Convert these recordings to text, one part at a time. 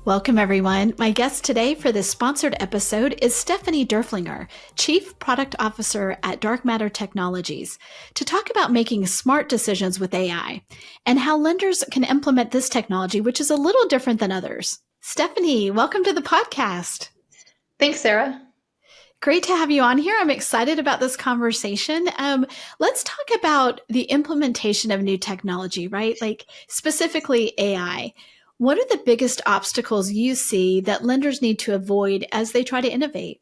Welcome, everyone. My guest today for this sponsored episode is Stephanie Durflinger, Chief Product Officer at Dark Matter Technologies, to talk about making smart decisions with AI and how lenders can implement this technology, which is a little different than others. Stephanie, welcome to the podcast. Thanks, Sarah. Great to have you on here. I'm excited about this conversation. Let's talk about the implementation of new technology, right? Like specifically AI. What are the biggest obstacles you see that lenders need to avoid as they try to innovate?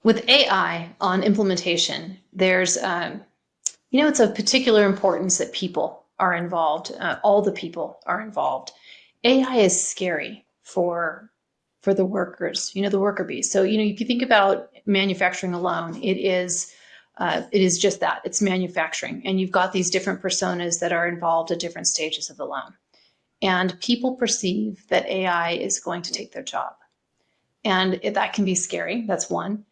With AI on implementation, there's, it's of particular importance that people are involved. All the people are involved. AI is scary for the workers, the worker bees. So, if you think about manufacturing alone, it is just that. It's manufacturing. And you've got these different personas that are involved at different stages of the loan. And people perceive that AI is going to take their job. And that can be scary. That's one.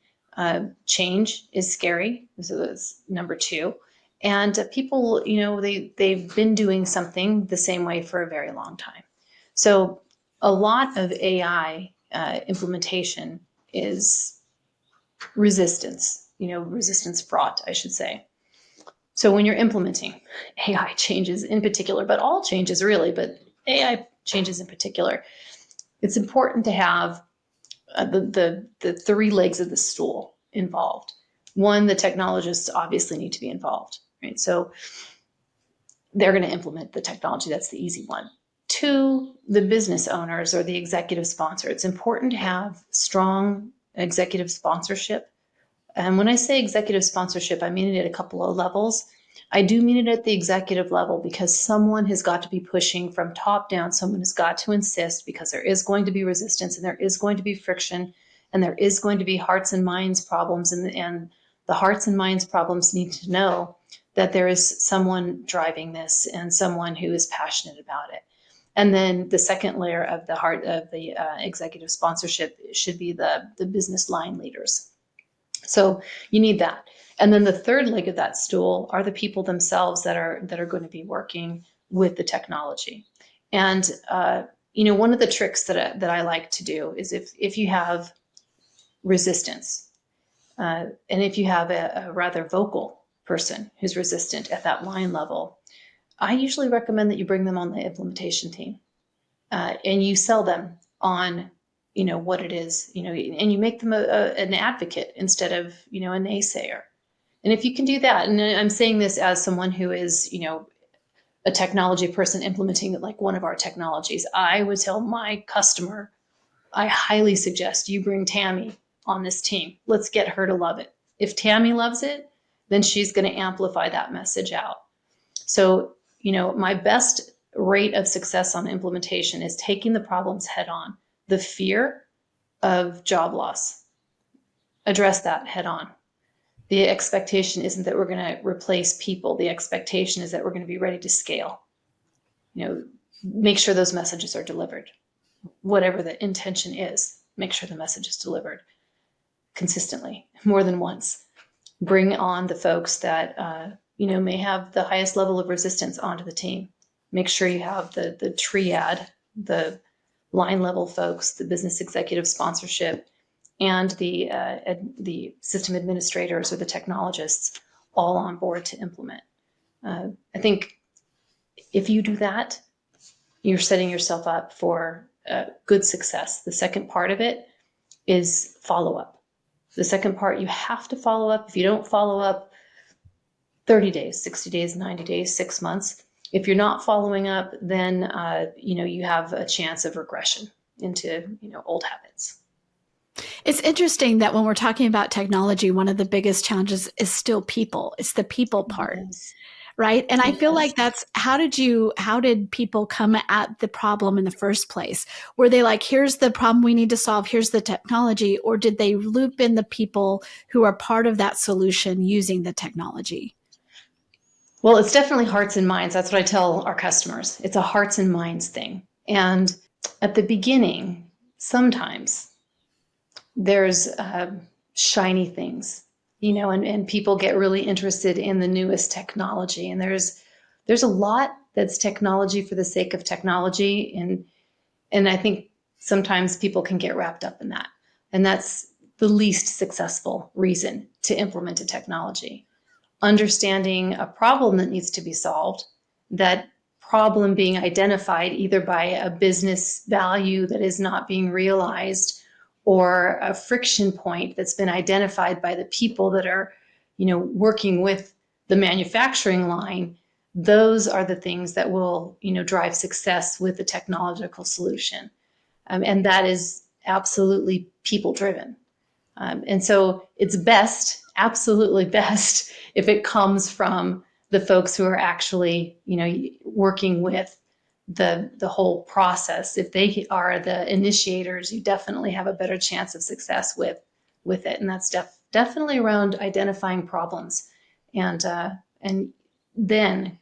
Change is scary. So that's number two. And people, they've been doing something the same way for a very long time. So a lot of AI implementation is resistance fraught, I should say. So when you're implementing AI changes in particular, but all changes really, but AI changes in particular, it's important to have the three legs of the stool involved. One, the technologists obviously need to be involved, right? So they're going to implement the technology. That's the easy one. Two, the business owners or the executive sponsor. It's important to have strong executive sponsorship. And when I say executive sponsorship, I mean it at a couple of levels. I do mean it at the executive level because someone has got to be pushing from top down. Someone has got to insist because there is going to be resistance and there is going to be friction and there is going to be hearts and minds problems. And the hearts and minds problems need to know that there is someone driving this and someone who is passionate about it. And then the second layer of the heart of the executive sponsorship should be the business line leaders. So you need that. And then the third leg of that stool are the people themselves that are going to be working with the technology. And one of the tricks that I like to do is if you have resistance, and if you have a rather vocal person who's resistant at that line level, I usually recommend that you bring them on the implementation team, and you sell them on what it is, and you make them an advocate instead of a naysayer. And if you can do that, and I'm saying this as someone who is, a technology person implementing like one of our technologies, I would tell my customer, I highly suggest you bring Tammy on this team. Let's get her to love it. If Tammy loves it, then she's going to amplify that message out. So, my best rate of success on implementation is taking the problems head on. The fear of job loss, address that head on. The expectation isn't that we're going to replace people. The expectation is that we're going to be ready to scale. Make sure those messages are delivered. Whatever the intention is, make sure the message is delivered consistently, more than once. Bring on the folks that may have the highest level of resistance onto the team. Make sure you have the triad, the line level folks, the business executive sponsorship, and the system administrators or the technologists all on board to implement. I think if you do that, you're setting yourself up for good success. The second part of it is follow-up. The second part, you have to follow up. If you don't follow up 30 days, 60 days, 90 days, 6 months, if you're not following up, then you have a chance of regression into old habits. It's interesting that when we're talking about technology, one of the biggest challenges is still people. It's the people part, right? And I feel like that's how did people come at the problem in the first place? Were they like, here's the problem we need to solve, here's the technology, or did they loop in the people who are part of that solution using the technology? Well, it's definitely hearts and minds. That's what I tell our customers. It's a hearts and minds thing. And at the beginning, sometimes there's shiny things, and people get really interested in the newest technology. And there's a lot that's technology for the sake of technology. And And I think sometimes people can get wrapped up in that. And that's the least successful reason to implement a technology. Understanding a problem that needs to be solved, that problem being identified either by a business value that is not being realized or a friction point that's been identified by the people that are, working with the manufacturing line. Those are the things that will, drive success with the technological solution. And that is absolutely people driven. And so it's best, absolutely best, if it comes from the folks who are actually, working with the whole process. If they are the initiators, you definitely have a better chance of success with it. And that's definitely around identifying problems and then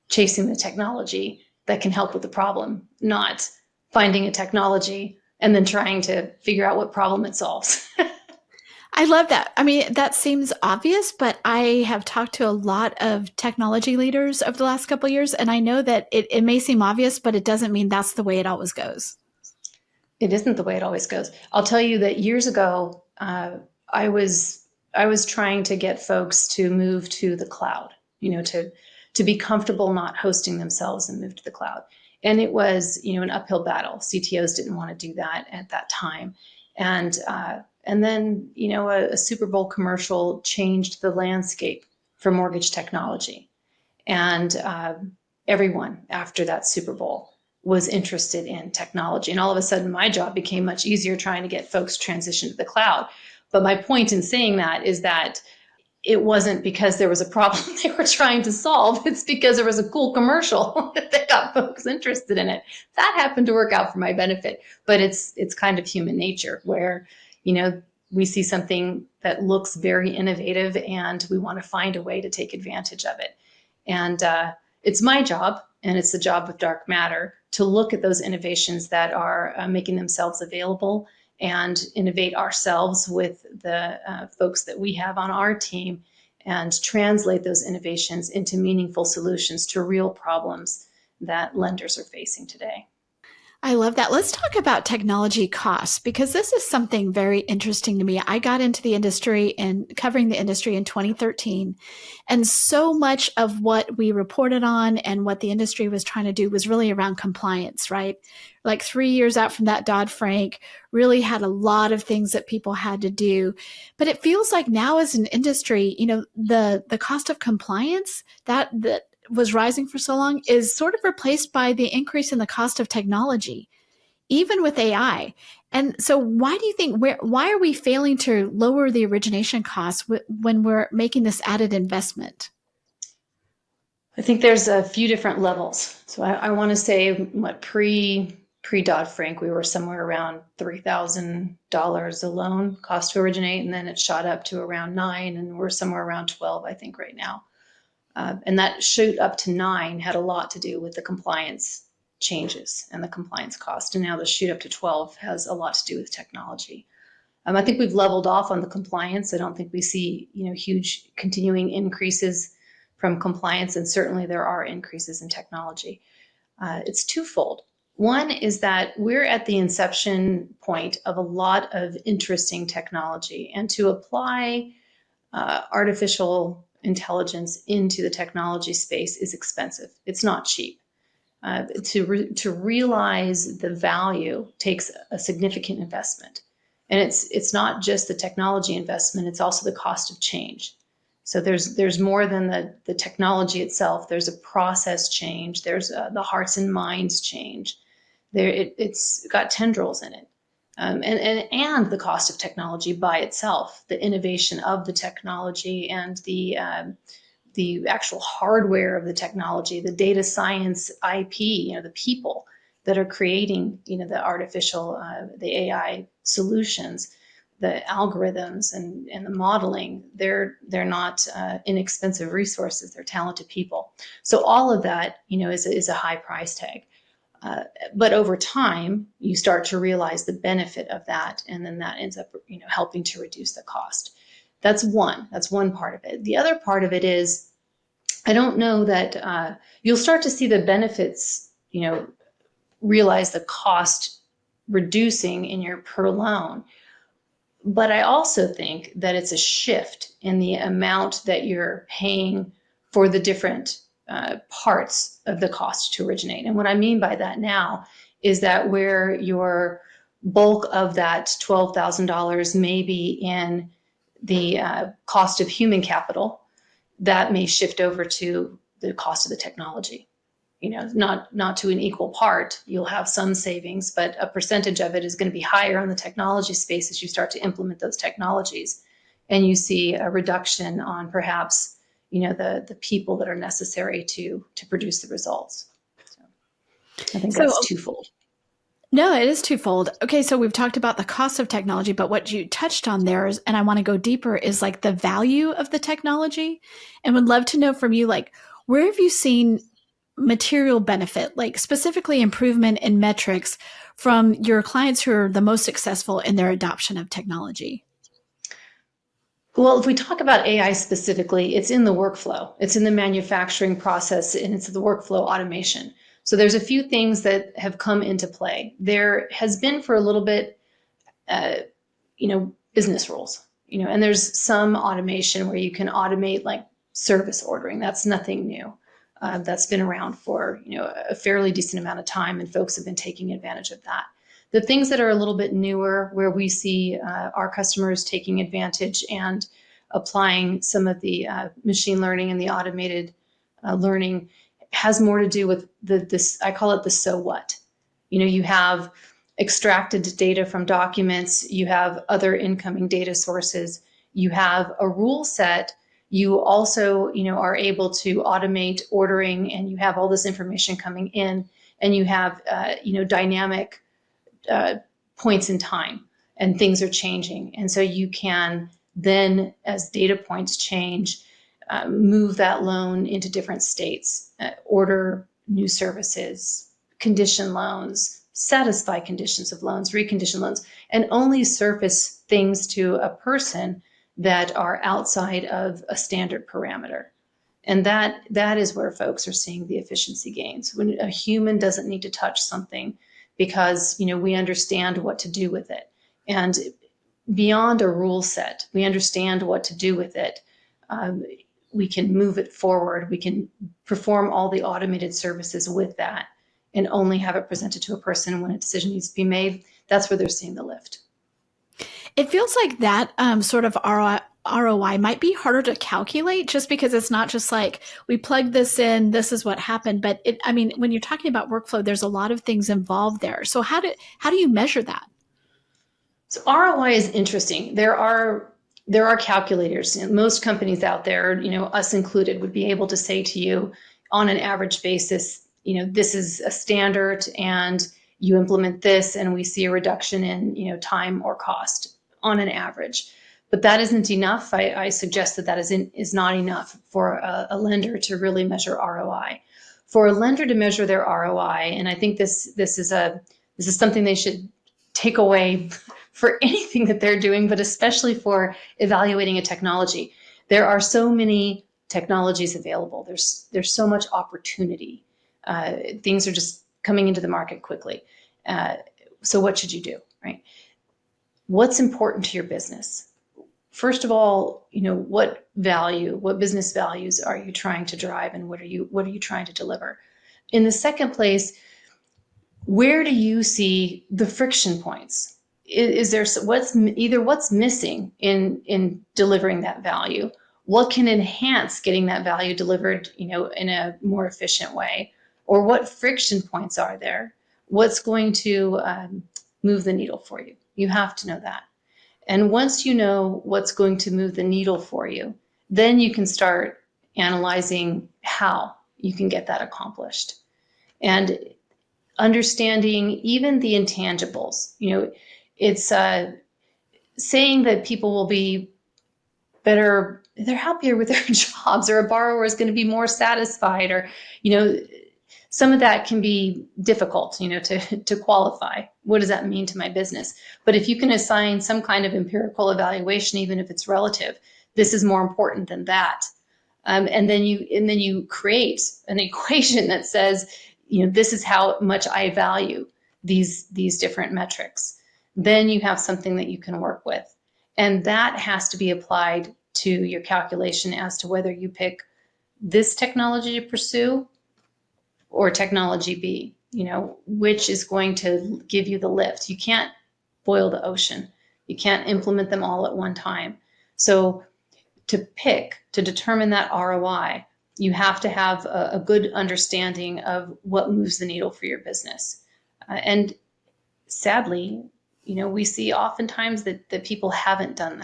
chasing the technology that can help with the problem, not finding a technology and then trying to figure out what problem it solves. I love that. I mean, that seems obvious, but I have talked to a lot of technology leaders over the last couple of years, and I know that it may seem obvious, but it doesn't mean that's the way it always goes. It isn't the way it always goes. I'll tell you that years ago, I was trying to get folks to move to the cloud, to be comfortable not hosting themselves and move to the cloud. And it was, an uphill battle. CTOs didn't want to do that at that time. And then, a Super Bowl commercial changed the landscape for mortgage technology. And everyone after that Super Bowl was interested in technology. And all of a sudden, my job became much easier trying to get folks transitioned to the cloud. But my point in saying that is that it wasn't because there was a problem they were trying to solve. It's because there was a cool commercial that got folks interested in it. That happened to work out for my benefit. But it's kind of human nature where, we see something that looks very innovative and we want to find a way to take advantage of it. And it's my job, and it's the job of Dark Matter, to look at those innovations that are making themselves available and innovate ourselves with the folks that we have on our team and translate those innovations into meaningful solutions to real problems that lenders are facing today. I love that. Let's talk about technology costs because this is something very interesting to me. I got into the industry and covering the industry in 2013. And so much of what we reported on and what the industry was trying to do was really around compliance, right? Like 3 years out from that Dodd-Frank really had a lot of things that people had to do. But it feels like now as an industry, the cost of compliance that was rising for so long is sort of replaced by the increase in the cost of technology, even with AI. And so why do you think why are we failing to lower the origination costs when we're making this added investment? I think there's a few different levels. So I want to say pre Dodd-Frank, we were somewhere around $3,000 a loan cost to originate, and then it shot up to around $9,000, and we're somewhere around 12, I think, right now. And that shoot up to 9 had a lot to do with the compliance changes and the compliance cost. And now the shoot up to 12 has a lot to do with technology. I think we've leveled off on the compliance. I don't think we see, huge continuing increases from compliance. And certainly there are increases in technology. It's twofold. One is that we're at the inception point of a lot of interesting technology, and to apply artificial intelligence into the technology space is expensive. It's not cheap. To realize the value takes a significant investment. And it's not just the technology investment, it's also the cost of change. So there's more than the technology itself. There's a process change. There's the hearts and minds change. It's got tendrils in it. And the cost of technology by itself, the innovation of the technology and the actual hardware of the technology, the data science IP, the people that are creating, the artificial, the AI solutions, the algorithms and the modeling, they're not inexpensive resources. They're talented people. So all of that, is a high price tag. But over time, you start to realize the benefit of that, and then that ends up, helping to reduce the cost. That's one part of it. The other part of it is, I don't know that you'll start to see the benefits, realize the cost reducing in your per loan. But I also think that it's a shift in the amount that you're paying for the different parts of the cost to originate. And what I mean by that now is that where your bulk of that $12,000 may be in the cost of human capital, that may shift over to the cost of the technology. Not to an equal part. You'll have some savings, but a percentage of it is going to be higher on the technology space as you start to implement those technologies, and you see a reduction on perhaps the people that are necessary to produce the results. So I think that's twofold. No, it is twofold. Okay, so we've talked about the cost of technology, but what you touched on there is, and I want to go deeper, is like the value of the technology, and would love to know from you, like, where have you seen material benefit, like specifically improvement in metrics from your clients who are the most successful in their adoption of technology? Well, if we talk about AI specifically, it's in the workflow. It's in the manufacturing process, and it's the workflow automation. So there's a few things that have come into play. There has been for a little bit, business rules, and there's some automation where you can automate like service ordering. That's nothing new. That's been around for a fairly decent amount of time, and folks have been taking advantage of that. The things that are a little bit newer, where we see our customers taking advantage and applying some of the machine learning and the automated learning, has more to do with this. I call it the so what. You have extracted data from documents, you have other incoming data sources, you have a rule set. You also, are able to automate ordering, and you have all this information coming in, and you have, dynamic points in time, and things are changing. And so you can then, as data points change, move that loan into different states, order new services, condition loans, satisfy conditions of loans, recondition loans, and only surface things to a person that are outside of a standard parameter. And that is where folks are seeing the efficiency gains. When a human doesn't need to touch something because we understand what to do with it. And beyond a rule set, we understand what to do with it. We can move it forward. We can perform all the automated services with that and only have it presented to a person when a decision needs to be made. That's where they're seeing the lift. It feels like that sort of ROI might be harder to calculate, just because it's not just like we plug this in, this is what happened. But when you're talking about workflow, there's a lot of things involved there. So how do you measure that? So ROI is interesting. There are calculators. Most companies out there, us included, would be able to say to you on an average basis, this is a standard, and you implement this, and we see a reduction in time or cost on an average. But that isn't enough. I suggest that is not enough for a lender to really measure ROI. For a lender to measure their ROI, and I think this is something they should take away for anything that they're doing, but especially for evaluating a technology. There are so many technologies available. There's so much opportunity. Things are just coming into the market quickly. So what should you do, right? What's important to your business? First of all, what business values are you trying to drive, and what are you trying to deliver? In the second place, where do you see the friction points? Is there what's missing in delivering that value? What can enhance getting that value delivered, in a more efficient way? Or what friction points are there? What's going to move the needle for you? You have to know that. And once you know what's going to move the needle for you, then you can start analyzing how you can get that accomplished. And understanding even the intangibles. It's saying that people will be better, they're happier with their jobs, or a borrower is going to be more satisfied, or, some of that can be difficult, to qualify. What does that mean to my business? But if you can assign some kind of empirical evaluation, even if it's relative, this is more important than that. And then you create an equation that says, this is how much I value these different metrics. Then you have something that you can work with. And that has to be applied to your calculation as to whether you pick this technology to pursue or technology B, which is going to give you the lift. You can't boil the ocean. You can't implement them all at one time. So to determine that ROI, you have to have a good understanding of what moves the needle for your business. And sadly, we see oftentimes that people haven't done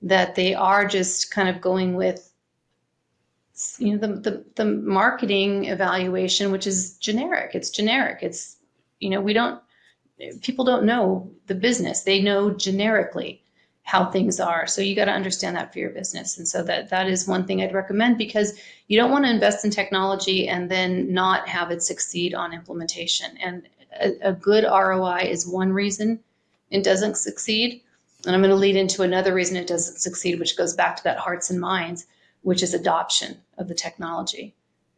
that they are just kind of going with the marketing evaluation, which is generic. It's generic. It's, people don't know the business. They know generically how things are. So you got to understand that for your business. And so that is one thing I'd recommend, because you don't want to invest in technology and then not have it succeed on implementation. And a good ROI is one reason it doesn't succeed. And I'm going to lead into another reason it doesn't succeed, which goes back to that hearts and minds, which is adoption of the technology.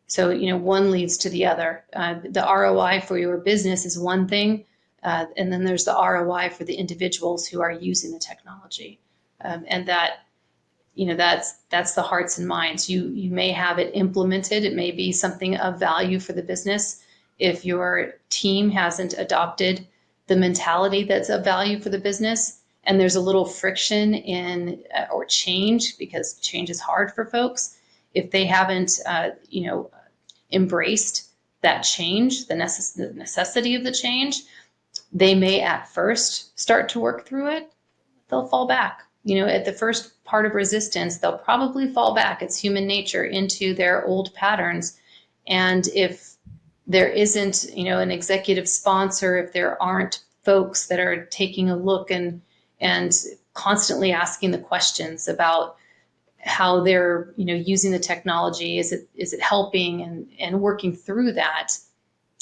So, one leads to the other. The ROI for your business is one thing, and then there's the ROI for the individuals who are using the technology. And that's the hearts and minds. You may have it implemented. It may be something of value for the business. If your team hasn't adopted the mentality that's of value for the business, and there's a little friction in or change, because change is hard for folks, if they haven't embraced that change, the necessity of the change, they may at first start to work through it. They'll fall back. At the first part of resistance, they'll probably fall back. It's human nature, into their old patterns. And if there isn't an executive sponsor, if there aren't folks that are taking a look and constantly asking the questions about how they're using the technology, is it helping, and working through that,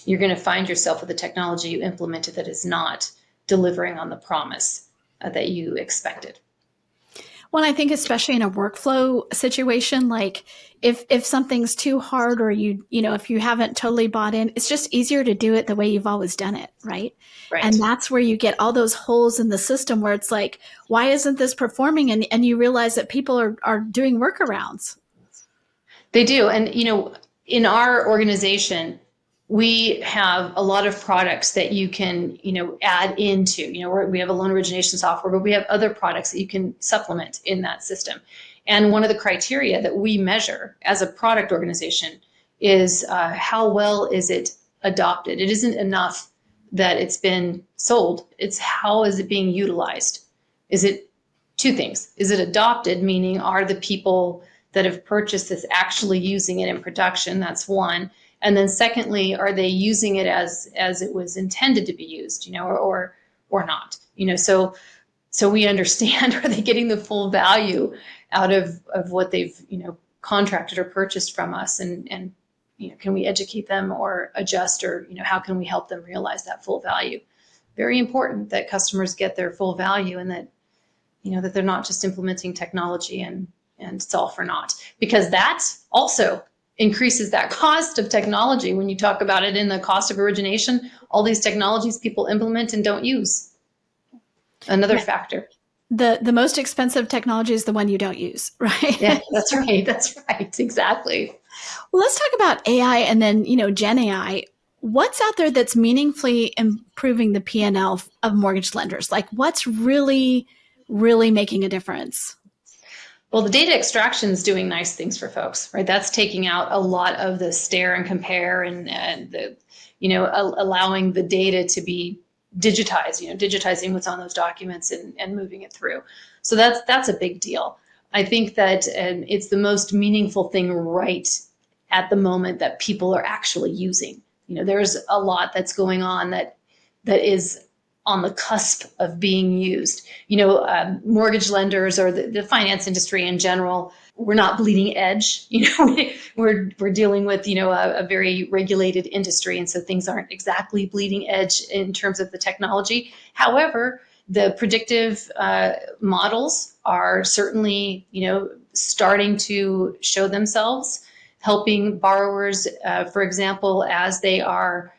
you're going to find yourself with a technology you implemented that is not delivering on the promise that you expected. Well, I think especially in a workflow situation, like if something's too hard, or if you haven't totally bought in, it's just easier to do it the way you've always done it, right? Right. And that's where you get all those holes in the system where it's like, why isn't this performing? And you realize that people are doing workarounds. They do. And, in our organization, we have a lot of products that you can, add into, we have a loan origination software, but we have other products that you can supplement in that system. And one of the criteria that we measure as a product organization is how well is it adopted. It isn't enough that it's been sold. It's how is it being utilized? Is it two things? Is it adopted, meaning are the people that have purchased this actually using it in production? That's one. And then secondly, are they using it as it was intended to be used, or not? So we understand, are they getting the full value out of what they've, contracted or purchased from us? And can we educate them or adjust, or, how can we help them realize that full value? Very important that customers get their full value, and that, that they're not just implementing technology and it's all for naught, because that also increases that cost of technology. When you talk about it in the cost of origination, all these technologies people implement and don't use. Another factor. The most expensive technology is the one you don't use, right? Yeah, that's right. That's right. Exactly. Well, let's talk about AI and then, Gen AI. What's out there that's meaningfully improving the P&L of mortgage lenders? Like, what's really, really making a difference? Well, the data extraction is doing nice things for folks, right? That's taking out a lot of the stare and compare, and the, allowing the data to be digitized, digitizing what's on those documents and moving it through. So that's a big deal. I think that it's the most meaningful thing right at the moment that people are actually using. There's a lot that's going on that is on the cusp of being used. Mortgage lenders, or the finance industry in general, we're not bleeding edge. We're dealing with, a very regulated industry. And so things aren't exactly bleeding edge in terms of the technology. However, the predictive models are certainly, starting to show themselves. helping borrowers, for example, as they are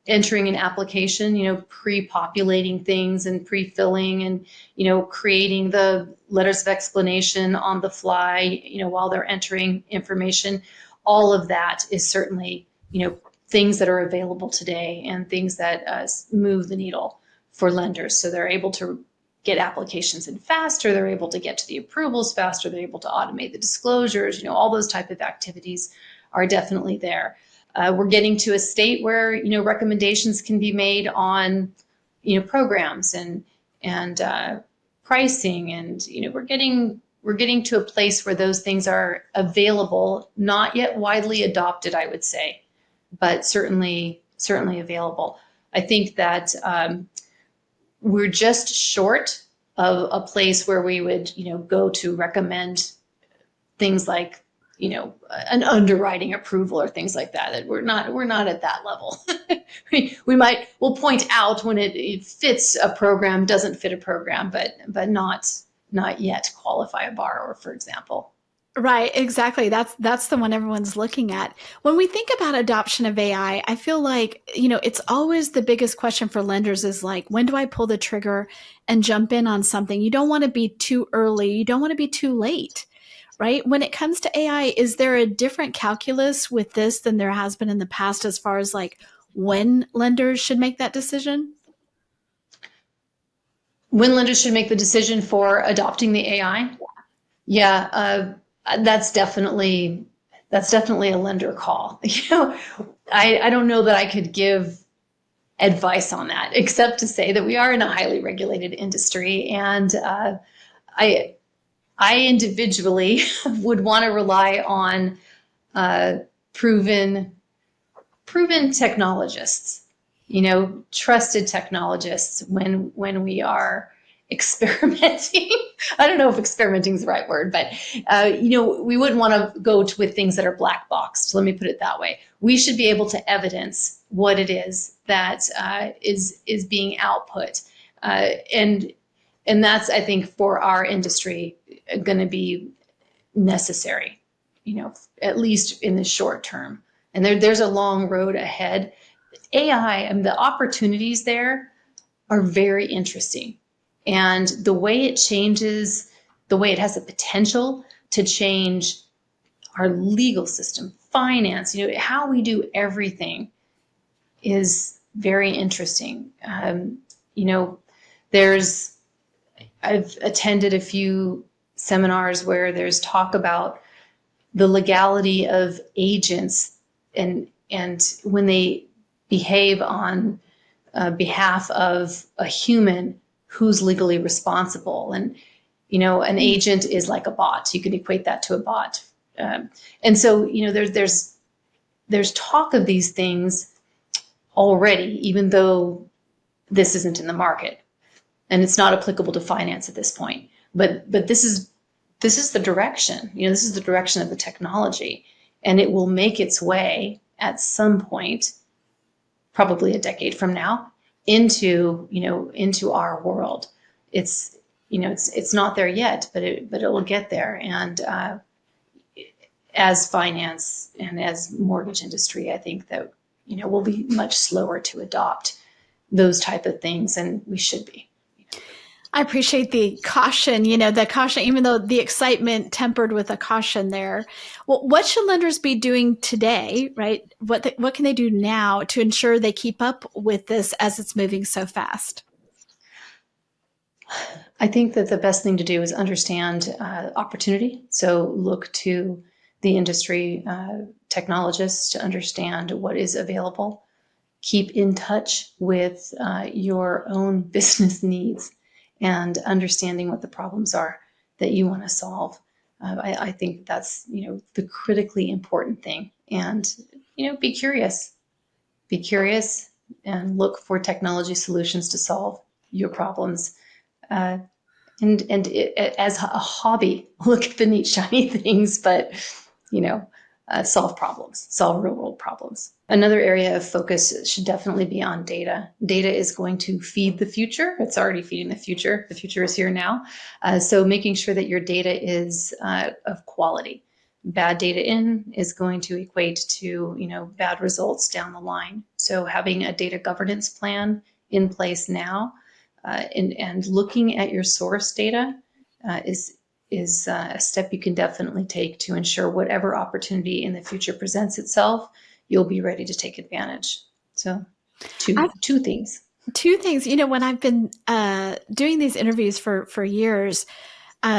entering an application, pre-populating things and pre-filling and, creating the letters of explanation on the fly, while they're entering information. All of that is certainly, things that are available today and things that move the needle for lenders. So they're able to get applications in faster, they're able to get to the approvals faster, they're able to automate the disclosures, all those type of activities are definitely there. We're getting to a state where, recommendations can be made on, programs and pricing, and, we're getting to a place where those things are available, not yet widely adopted, I would say, but certainly available. I think that we're just short of a place where we would, go to recommend things like, an underwriting approval or things like that. We're not at that level. we'll point out when it fits a program, doesn't fit a program, but not yet qualify a borrower, for example. Right, exactly. That's the one everyone's looking at. When we think about adoption of AI, I feel like, it's always the biggest question for lenders is like, when do I pull the trigger and jump in on something? You don't want to be too early. You don't want to be too late, right? When it comes to AI, is there a different calculus with this than there has been in the past as far as like when lenders should make that decision? When lenders should make the decision for adopting the AI? Yeah, that's definitely a lender call. I don't know that I could give advice on that, except to say that we are in a highly regulated industry, and I individually would want to rely on proven technologists, trusted technologists when we are experimenting. I don't know if experimenting is the right word, but we wouldn't want to go with things that are black boxed. Let me put it that way. We should be able to evidence what it is that is being output, and that's, I think, for our industry going to be necessary, at least in the short term. And there's a long road ahead. AI and the opportunities there are very interesting. And the way it changes, the way it has the potential to change our legal system, finance, how we do everything is very interesting. I've attended a few seminars where there's talk about the legality of agents and when they behave on behalf of a human, who's legally responsible. And an agent is like a bot. You could equate that to a bot. And so there's talk of these things already, even though this isn't in the market and it's not applicable to finance at this point. But this is the direction. This is the direction of the technology, and it will make its way at some point, probably a decade from now, into our world. It's not there yet, but it will get there. And as finance and as mortgage industry, I think that we'll be much slower to adopt those type of things, and we should be. I appreciate the caution, even though the excitement tempered with a caution there. Well, what should lenders be doing today, right? What can they do now to ensure they keep up with this as it's moving so fast? I think that the best thing to do is understand opportunity. So look to the industry technologists to understand what is available. Keep in touch with your own business needs and understanding what the problems are that you want to solve. I think that's, the critically important thing. And, be curious and look for technology solutions to solve your problems. And as a hobby, look at the neat, shiny things, but, solve real world problems. Another area of focus should definitely be on data. Data is going to feed the future. It's already feeding the future. The future is here now. So making sure that your data is of quality, bad data in is going to equate to, bad results down the line. So having a data governance plan in place now, and looking at your source data is a step you can definitely take to ensure whatever opportunity in the future presents itself, you'll be ready to take advantage. So two things. Two things. When I've been doing these interviews for years,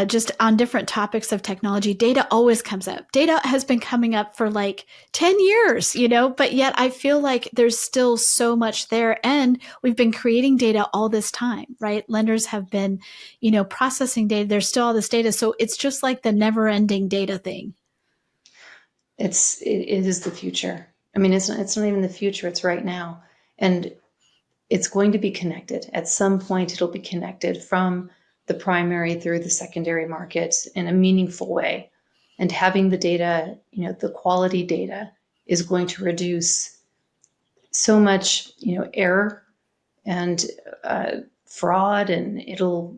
just on different topics of technology, data always comes up. Data has been coming up for like 10 years, but yet I feel like there's still so much there. And we've been creating data all this time, right? Lenders have been, processing data. There's still all this data. So it's just like the never ending data thing. It is the future. I mean, it's not even the future. It's right now. And it's going to be connected. At some point, it'll be connected from the primary through the secondary market in a meaningful way. And having the data, the quality data is going to reduce so much, error and fraud, and it'll,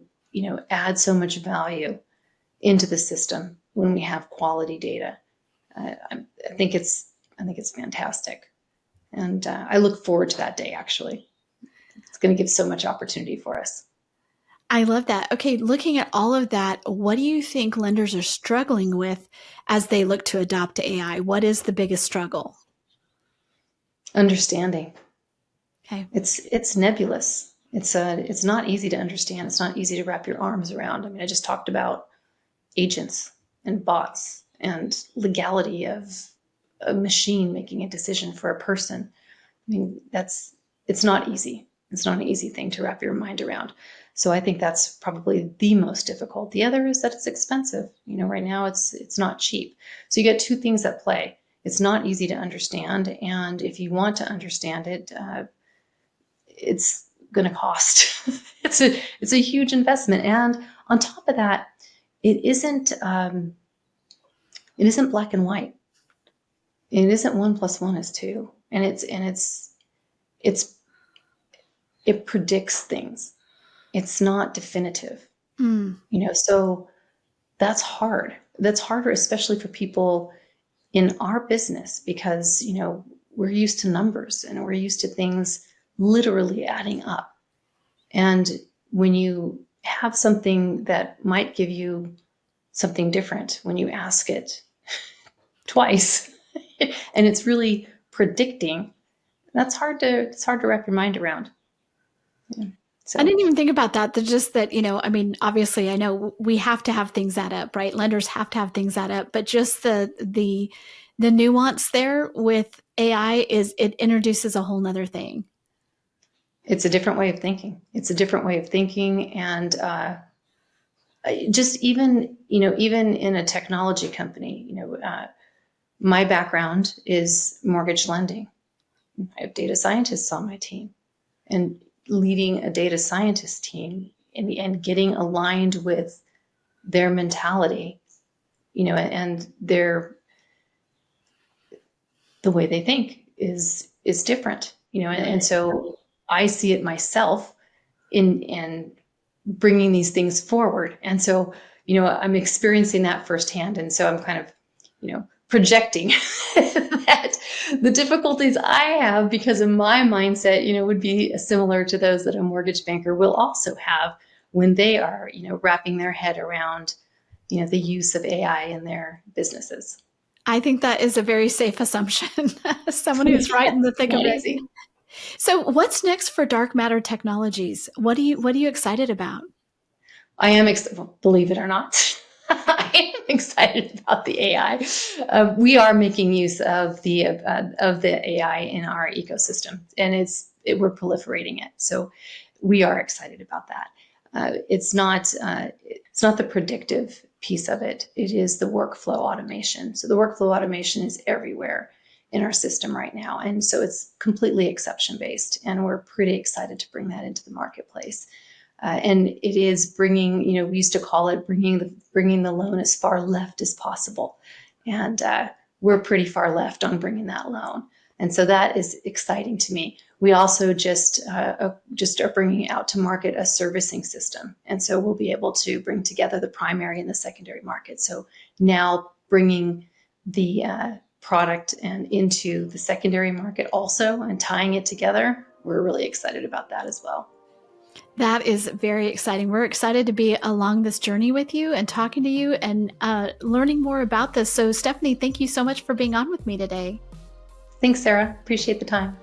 add so much value into the system when we have quality data. I think it's fantastic. And I look forward to that day, actually. It's going to give so much opportunity for us. I love that. Okay, looking at all of that, what do you think lenders are struggling with as they look to adopt AI? What is the biggest struggle? Understanding. Okay. It's nebulous. It's not easy to understand. It's not easy to wrap your arms around. I mean, I just talked about agents and bots and legality of a machine making a decision for a person. I mean, it's not easy. It's not an easy thing to wrap your mind around. So I think that's probably the most difficult. The other is that it's expensive. Right now it's not cheap. So you get two things at play. It's not easy to understand, and if you want to understand it, it's going to cost. it's a huge investment, and on top of that, it isn't black and white. It isn't 1 + 1 is 2, and it predicts things. It's not definitive. So that's hard. That's harder, especially for people in our business, because, we're used to numbers and we're used to things literally adding up. And when you have something that might give you something different when you ask it twice, and it's really predicting, it's hard to wrap your mind around. Yeah. So. I didn't even think about that. Just that, I mean, obviously I know we have to have things add up, right? Lenders have to have things add up, but just the nuance there with AI it introduces a whole nother thing. It's a different way of thinking. And just even in a technology company, my background is mortgage lending. I have data scientists on my team, and leading a data scientist team and getting aligned with their mentality, and the way they think is different, and so I see it myself in bringing these things forward. And so, I'm experiencing that firsthand. And so I'm kind of, projecting that the difficulties I have because of my mindset, would be similar to those that a mortgage banker will also have when they are, wrapping their head around, the use of AI in their businesses. I think that is a very safe assumption. Someone who's right in the thick of it. Easy. So what's next for Dark Matter Technologies? What are you excited about? I am, believe it or not, I am excited about the AI. We are making use of the AI in our ecosystem, and we're proliferating it. So we are excited about that. It's not the predictive piece of it. It is the workflow automation. So the workflow automation is everywhere in our system right now, and so it's completely exception based, and we're pretty excited to bring that into the marketplace. And it is bringing, we used to call it bringing the loan as far left as possible. And we're pretty far left on bringing that loan. And so that is exciting to me. We also just are bringing out to market a servicing system. And so we'll be able to bring together the primary and the secondary market. So now bringing the product and into the secondary market also, and tying it together. We're really excited about that as well. That is very exciting. We're excited to be along this journey with you and talking to you and learning more about this. So Stephanie, thank you so much for being on with me today. Thanks, Sarah. Appreciate the time.